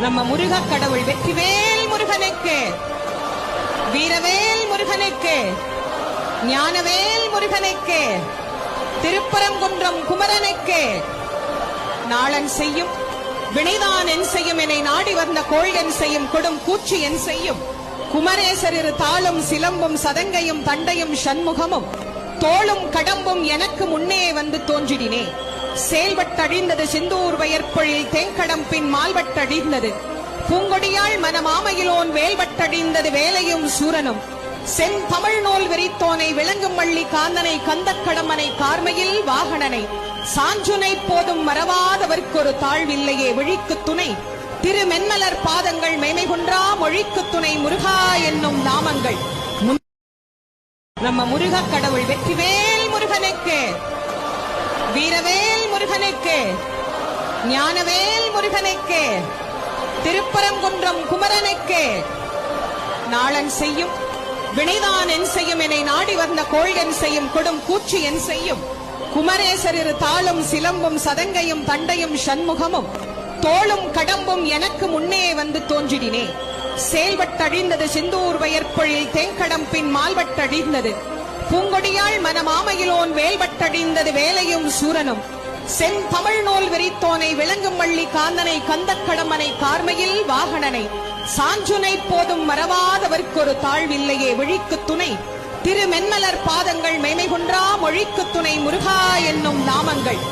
நம்ம முருக கடவுள் வெற்றிவேல் முருகனுக்கு, வீரவேல் முருகனுக்கு, ஞானவேல் முருகனுக்கு, திருப்பரங்குன்றம் குமரனுக்கு. நாளன் செய்யும் வினைதான் என் செய்யும், என்னை நாடி வந்த கோள்கன் செய்யும், கொடும் கூச்சி என் செய்யும். குமரேசர் இரு தாளும் சிலம்பும் சதங்கையும் தண்டையும் சண்முகமும் தோளும் கடம்பும் எனக்கு முன்னே வந்து தோன்றிடினே. செயல்பட்டழிந்தது சிந்தூர் வயற்பொழில் தேங்கடம் பின் மால்வட்டழிந்தது பூங்கொடியாள் மனமாமையிலோன் வேல்வட்டழிந்தது வேலையும் சூரனும். செந்தமிழ் நூல் விரித்தோனை விளங்கும் வள்ளி காந்தனை கந்தக்கடமனை கார்மையில் வாகனனை சாஞ்சுனை போதும் மறவாதவர்க்கு ஒரு தாழ்வில்லையே விழிக்கு துணை திருமென்மலர் பாதங்கள் மேமை குன்றா மொழிக்கு துணை முருகா என்னும் நாமங்கள். நம்ம முருக கடவுள் வெற்றிவேல் முருகனுக்கு, வீரவேல் முருகனுக்கு, ஞானவேல் முருகனுக்கு, திருப்பரங்குன்றம் குமரனுக்கு. நாளன் செய்யும் வினைதான் என் செய்யும், என்னை நாடி வந்த கோள்கன் செய்யும், கொடும் கூச்சி என் செய்யும். குமரேசர் இரு தாளும் சிலம்பும் சதங்கையும் தண்டையும் சண்முகமும் தோளும் கடம்பும் எனக்கு முன்னே வந்து தோன்றிடினே. செயல்பட்டழிந்தது சிந்தூர் வயற்பொழில் தேங்கடம் பின் மால்வட்டழிந்தது பூங்கொடியாள் மனமாமையிலோன் வேல்வட்டழிந்தது வேலையும் சூரனும். செந்தமிழ் நூல் விரித்தோனை விளங்கும் வள்ளி காந்தனை கந்தக்கடமனை கார்மையில் வாகனனை சாஞ்சுனை போதும் மறவாதவர்க்கு ஒரு தாழ்வில்லையே விழிக்கு துணை திருமென்மலர் பாதங்கள் மேமை குன்றா மொழிக்கு துணை முருகா என்னும் நாமங்கள்.